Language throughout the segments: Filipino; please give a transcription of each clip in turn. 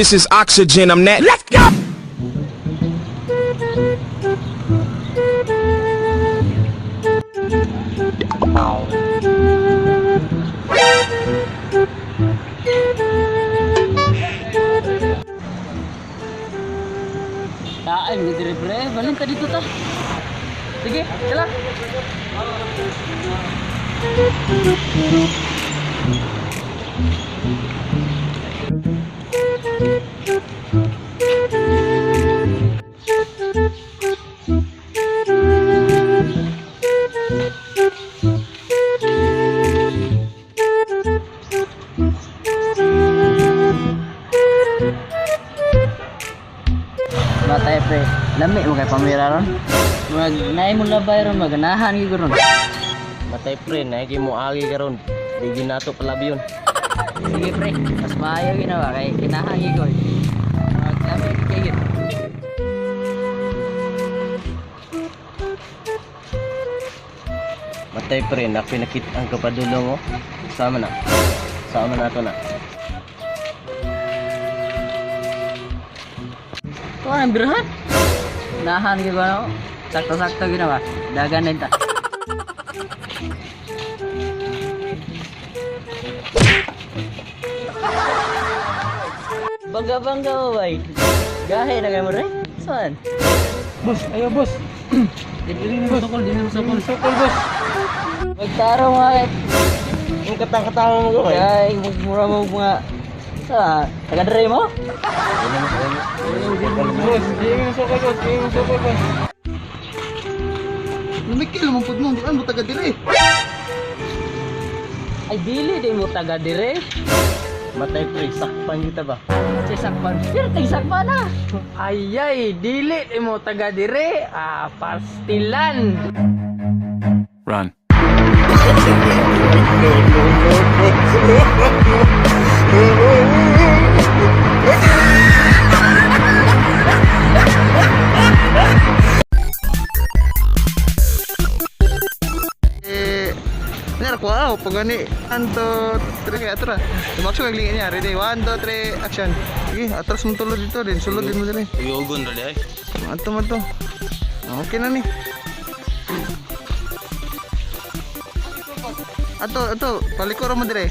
this is oxygen. I'm that. Let's go. Taan ni dire pre, balik ka dito ta. Sige, kala. Matay pre, lami mo kay pamira ron. Mag naay mo labay ron, maganahan gyud ron. Matay pre, naigi mo agi karon. Di nato palabi yun. Sige pre, mas maayo ginawa kay kinahan gyud ko. Magsabi kay Matay pre, napinakit ang kapadulong mo. Sama na. Sama na to na. ko ang birahan. Nahan gyud ba no? Sakto-sakto ginawa. Dagan na ta. Bangga-bangga mo bay. Gahe na kayo mo rin? Saan? Boss, ayo boss. Dili mo sokol, dili mo sokol. Sokol boss. Magtaro mga kahit. Yung katang-katang mo ko eh. Kaya magmura mo mga. Sa, taga-dre mo? Boss, di mo sokol boss, di mo sokol boss. Lumikil mo pud mo, di man mo taga dire. Ay dili di mo taga-dire. Matay pre, sakpan kita ba? Si sakpan. Pero tay sakpan na. Ayay, dili mo taga dire. Ah, pastilan. Run. Benar ko pagani 1 2 3 atras. Tumakso ang linya niya. Ready 1 2 3 action. Sige, atras mo tulod dito din. Sulod din mo dali. Uyugon ra di ay. Manto. Okay na ni. Ato, palikoro mo dire.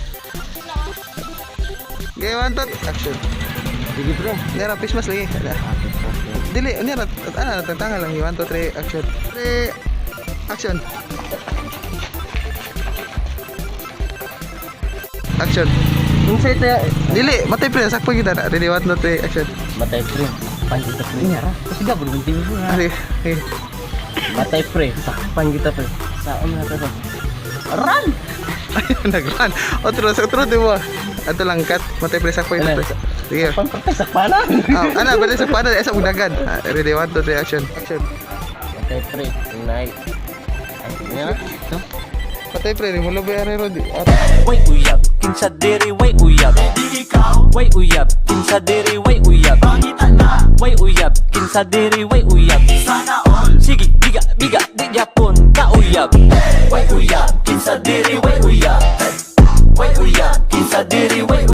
Okay, 1 2 action. Sige pre. Nera pismas lagi. Dili, nera tanggal lang 1 2 3 action. 3 action. Action. Kung sa ito, Dili, matay pre, sakpo kita na. Ready, 1 2 3 action. Matay pre, sakpan kita pre. Inyara. Kasi gabo naman tingin mo na. Okay. Matay pre, sakpan kita pre. Saan na ito? Run! Nag-run. Otro di mo. Ato lang cut. Matay pre, sakpo kita. Sige. Pangkatay sakpana. Ana, balik sa pada sa udagan. Ready, 1 2 3 action. Action. Matay pre, naik. Ay, nya. Matay pre, mo lobe are rodi. Way uyab, kinsa diri way uyab. Way uyab, kinsa diri way uyab. Way uyab, kinsa diri way uyab. Sana all. Sige, biga, di Japon ka uyab. Way uyab, kinsa diri way